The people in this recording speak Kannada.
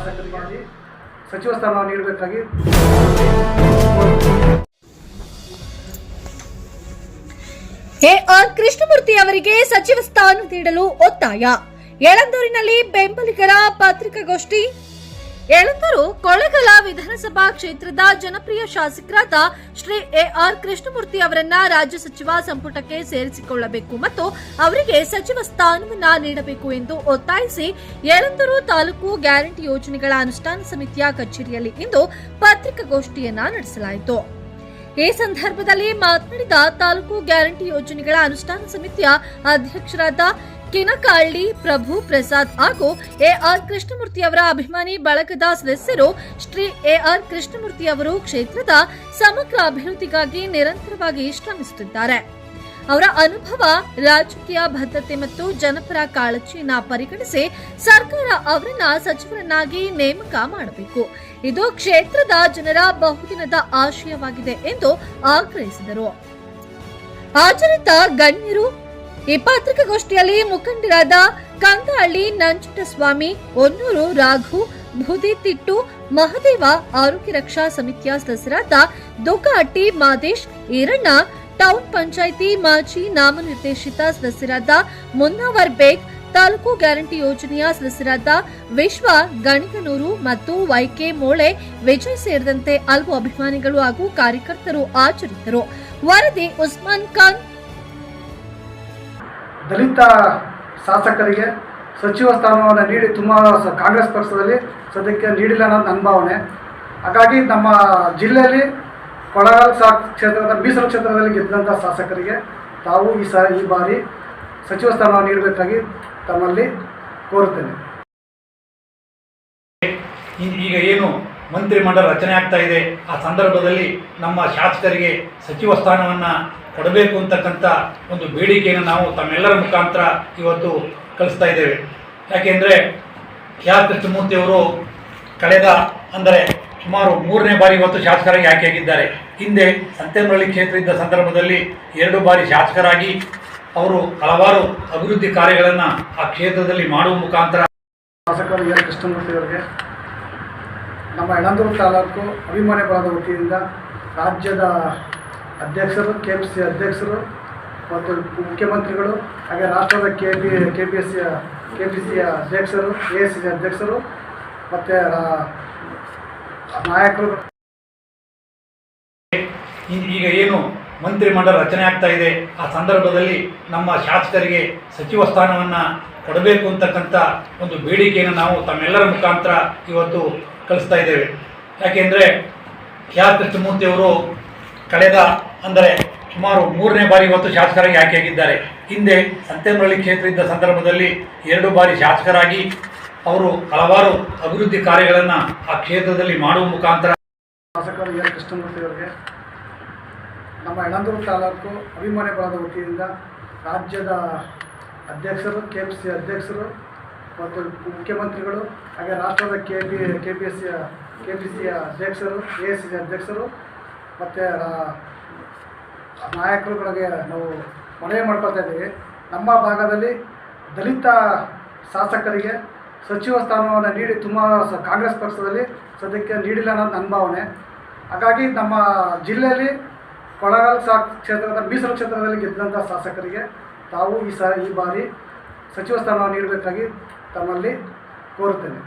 ಶಾಸಕರಿಗೆ ಸಚಿವ ಸ್ಥಾನವನ್ನು ನೀಡಬೇಕಾಗಿ ಎಆರ್ ಕೃಷ್ಣಮೂರ್ತಿ ಅವರಿಗೆ ಸಚಿವ ಸ್ಥಾನ ನೀಡಲು ಒತ್ತಾಯ. ಯಳಂದೂರಿನಲ್ಲಿ ಬೆಂಬಲಿಗರ ಪತ್ರಿಕಾಗೋಷ್ಠಿ. ಯಳಂದೂರು ಕೊಳ್ಳೇಗಾಲ ವಿಧಾನಸಭಾ ಕ್ಷೇತ್ರದ ಜನಪ್ರಿಯ ಶಾಸಕರಾದ ಶ್ರೀ ಎಆರ್ ಕೃಷ್ಣಮೂರ್ತಿ ಅವರನ್ನ ರಾಜ್ಯ ಸಚಿವ ಸಂಪುಟಕ್ಕೆ ಸೇರಿಸಿಕೊಳ್ಳಬೇಕು ಮತ್ತು ಅವರಿಗೆ ಸಚಿವ ಸ್ಥಾನವನ್ನ ನೀಡಬೇಕು ಎಂದು ಒತ್ತಾಯಿಸಿ ಯಳಂದೂರು ತಾಲೂಕು ಗ್ಯಾರಂಟಿ ಯೋಜನೆಗಳ ಅನುಷ್ಠಾನ ಸಮಿತಿಯ ಕಚೇರಿಯಲ್ಲಿ ಇಂದು ಪತ್ರಿಕಾಗೋಷ್ಠಿಯನ್ನ ನಡೆಸಲಾಯಿತು. ಈ ಸಂದರ್ಭದಲ್ಲಿ ಮಾತನಾಡಿದ ತಾಲೂಕು ಗ್ಯಾರಂಟಿ ಯೋಜನೆಗಳ ಅನುಷ್ಠಾನ ಸಮಿತಿಯ ಅಧ್ಯಕ್ಷರಾದ ಕಿನಕಹಳ್ಳಿ ಪ್ರಭು ಪ್ರಸಾದ್ ಹಾಗೂ ಎಆರ್ ಕೃಷ್ಣಮೂರ್ತಿ ಅವರ ಅಭಿಮಾನಿ ಬಳಗದ ಸದಸ್ಯರು ಶ್ರೀ ಎಆರ್ ಕೃಷ್ಣಮೂರ್ತಿ ಅವರು ಕ್ಷೇತ್ರದ ಸಮಗ್ರ ಅಭಿವೃದ್ಧಿಗಾಗಿ ನಿರಂತರವಾಗಿ ಶ್ರಮಿಸುತ್ತಿದ್ದಾರೆ. ಅವರ ಅನುಭವ, ರಾಜಕೀಯ ಬದ್ಧತೆ ಮತ್ತು ಜನಪರ ಕಾಳಜಿಯನ್ನ ಪರಿಗಣಿಸಿ ಸರ್ಕಾರ ಅವರನ್ನ ಸಚಿವರನ್ನಾಗಿ ನೇಮಕ ಮಾಡಬೇಕು. ಇದು ಕ್ಷೇತ್ರದ ಜನರ ಬಹುದಿನದ ಆಶಯವಾಗಿದೆ ಎಂದು ಆಗ್ರಹಿಸಿದರು. ಹಾಜರಿದ್ದ ಗಣ್ಯರು ಈ ಪತ್ರಿಕಾಗೋಷ್ಠಿಯಲ್ಲಿ ಮುಖಂಡರಾದ ಕಂದಹಳ್ಳಿ ನಂಜುಂಡಸ್ವಾಮಿ, ಹೊನ್ನೂರು ರಾಘು, ಬೂದಿತಿಟ್ಟು ಮಹದೇವ, ಆರೋಗ್ಯ ರಕ್ಷಾ ಸಮಿತಿಯ ಸದಸ್ಯರಾದ ದುಗ್ಗಹಟ್ಟಿ ಮಾದೇಶ್, ಈರಣ್ಣ, ಟೌನ್ ಪಂಚಾಯಿತಿ ಮಾಜಿ ನಾಮನಿರ್ದೇಶಿತ ಸದಸ್ಯರಾದ ಮುನ್ನಾವರ್ ಬೇಗ್, ತಾಲೂಕು ಗ್ಯಾರಂಟಿ ಯೋಜನೆಯ ಸದಸ್ಯರಾದ ವಿಶ್ವ ಗಣಿಗನೂರು ಮತ್ತು ವೈಕೆ ಮೋಳೆ ವಿಜಯ್ ಸೇರಿದಂತೆ ಹಲವು ಅಭಿಮಾನಿಗಳು ಹಾಗೂ ಕಾರ್ಯಕರ್ತರು ಹಾಜರಿದ್ದರು. ವರದಿ ಉಸ್ಮಾನ್ ಖಾನ್. ದಲಿತ ಶಾಸಕರಿಗೆ ಸಚಿವ ಸ್ಥಾನವನ್ನು ನೀಡಿ ಕಾಂಗ್ರೆಸ್ ಪಕ್ಷದಲ್ಲಿ ಸದ್ಯಕ್ಕೆ ನೀಡಿಲ್ಲ ಅನ್ನೋದು ನನ್ನ ಭಾವನೆ. ಹಾಗಾಗಿ ನಮ್ಮ ಜಿಲ್ಲೆಯಲ್ಲಿ ಕೊಳ್ಳೇಗಾಲ ಕ್ಷೇತ್ರದ ಮೀಸಲು ಕ್ಷೇತ್ರದಲ್ಲಿ ಗೆದ್ದಂಥ ಶಾಸಕರಿಗೆ ತಾವು ಈ ಬಾರಿ ಸಚಿವ ಸ್ಥಾನವನ್ನು ನೀಡಬೇಕಾಗಿ ತಮ್ಮಲ್ಲಿ ಕೋರುತ್ತೇನೆ. ಈಗ ಏನು ಮಂತ್ರಿಮಂಡಲ ರಚನೆ ಆಗ್ತಾ ಇದೆ, ಆ ಸಂದರ್ಭದಲ್ಲಿ ನಮ್ಮ ಶಾಸಕರಿಗೆ ಸಚಿವ ಸ್ಥಾನವನ್ನು ಕೊಡಬೇಕು ಅಂತಕ್ಕಂಥ ಒಂದು ಬೇಡಿಕೆಯನ್ನು ನಾವು ತಮ್ಮೆಲ್ಲರ ಮುಖಾಂತರ ಇವತ್ತು ಕಳಿಸ್ತಾ ಇದ್ದೇವೆ. ಯಾಕೆಂದರೆ ಎಆರ್ ಕೃಷ್ಣಮೂರ್ತಿಯವರು ಕಳೆದ ಸುಮಾರು 3ನೇ ಬಾರಿ ಇವತ್ತು ಶಾಸಕರಾಗಿ ಆಯ್ಕೆಯಾಗಿದ್ದಾರೆ. ಹಿಂದೆ ಸಂತೇಮರಳ್ಳಿ ಕ್ಷೇತ್ರ ಇದ್ದ ಸಂದರ್ಭದಲ್ಲಿ 2 ಬಾರಿ ಶಾಸಕರಾಗಿ ಅವರು ಹಲವಾರು ಅಭಿವೃದ್ಧಿ ಕಾರ್ಯಗಳನ್ನು ಆ ಕ್ಷೇತ್ರದಲ್ಲಿ ಮಾಡುವ ಮುಖಾಂತರ ಶಾಸಕರು ಎಆರ್ ಕೃಷ್ಣಮೂರ್ತಿ ಅವರಿಗೆ ನಮ್ಮ ಯಳಂದೂರು ತಾಲೂಕು ಅಭಿಮಾನಿ ಬಳಗದ ವತಿಯಿಂದ ರಾಜ್ಯದ ಅಧ್ಯಕ್ಷರು, ಕೆಪಿಸಿ ಅಧ್ಯಕ್ಷರು ಮತ್ತು ಮುಖ್ಯಮಂತ್ರಿಗಳು, ಹಾಗೆ ರಾಷ್ಟ್ರದ ಕೆಪಿಸಿಯ ಅಧ್ಯಕ್ಷರು, ಎಐಸಿಸಿ ಅಧ್ಯಕ್ಷರು ಮತ್ತು ನಾಯಕರು. ಈಗ ಏನು ಮಂತ್ರಿಮಂಡಲ ರಚನೆ ಆಗ್ತಾ ಇದೆ, ಆ ಸಂದರ್ಭದಲ್ಲಿ ನಮ್ಮ ಶಾಸಕರಿಗೆ ಸಚಿವ ಸ್ಥಾನವನ್ನು ಕೊಡಬೇಕು ಅಂತಕ್ಕಂಥ ಒಂದು ಬೇಡಿಕೆಯನ್ನು ನಾವು ತಮ್ಮೆಲ್ಲರ ಮುಖಾಂತರ ಇವತ್ತು ಕಳಿಸ್ತಾ ಇದ್ದೇವೆ. ಯಾಕೆಂದರೆ ಎಆರ್ ಕೃಷ್ಣಮೂರ್ತಿಯವರು ಕಳೆದ ಸುಮಾರು 3ನೇ ಬಾರಿ ಇವತ್ತು ಶಾಸಕರಾಗಿ ಆಯ್ಕೆಯಾಗಿದ್ದಾರೆ. ಹಿಂದೆ ಸಂತೇಮರಳ್ಳಿ ಕ್ಷೇತ್ರ ಇದ್ದ ಸಂದರ್ಭದಲ್ಲಿ 2 ಬಾರಿ ಶಾಸಕರಾಗಿ ಅವರು ಹಲವಾರು ಅಭಿವೃದ್ಧಿ ಕಾರ್ಯಗಳನ್ನು ಆ ಕ್ಷೇತ್ರದಲ್ಲಿ ಮಾಡುವ ಮುಖಾಂತರ ಶಾಸಕರು ಎಆರ್ ಕೃಷ್ಣಮೂರ್ತಿ ಅವರಿಗೆ ನಮ್ಮ ಯಳಂದೂರು ತಾಲೂಕು ಅಭಿಮಾನಿ ಬಳಗದ ವತಿಯಿಂದ ರಾಜ್ಯದ ಅಧ್ಯಕ್ಷರು, ಕೆಪಿಸಿ ಅಧ್ಯಕ್ಷರು ಮತ್ತು ಮುಖ್ಯಮಂತ್ರಿಗಳು, ಹಾಗೆ ರಾಷ್ಟ್ರದ ಕೆಪಿಸಿಯ ಅಧ್ಯಕ್ಷರು, ಎಐಸಿಸಿ ಅಧ್ಯಕ್ಷರು ಮತ್ತು ನಾಯಕರುಗಳಿಗೆ ನಾವು ಮನವಿ ಮಾಡ್ಕೊಳ್ತಾ ಇದ್ದೀವಿ. ನಮ್ಮ ಭಾಗದಲ್ಲಿ ದಲಿತ ಶಾಸಕರಿಗೆ ಸಚಿವ ಸ್ಥಾನವನ್ನು ನೀಡಿ ಕಾಂಗ್ರೆಸ್ ಪಕ್ಷದಲ್ಲಿ ಸದ್ಯಕ್ಕೆ ನೀಡಿಲ್ಲ ಅನ್ನೋದು ನನ್ನ ಭಾವನೆ. ಹಾಗಾಗಿ ನಮ್ಮ ಜಿಲ್ಲೆಯಲ್ಲಿ ಕೊಳ್ಳೇಗಾಲ ಕ್ಷೇತ್ರದ ಮೀಸಲು ಕ್ಷೇತ್ರದಲ್ಲಿ ಗೆದ್ದಂಥ ಶಾಸಕರಿಗೆ ತಾವು ಈ ಬಾರಿ ಸಚಿವ ಸ್ಥಾನವನ್ನು ನೀಡಬೇಕಾಗಿ ತಮ್ಮಲ್ಲಿ ಕೋರುತ್ತೇನೆ.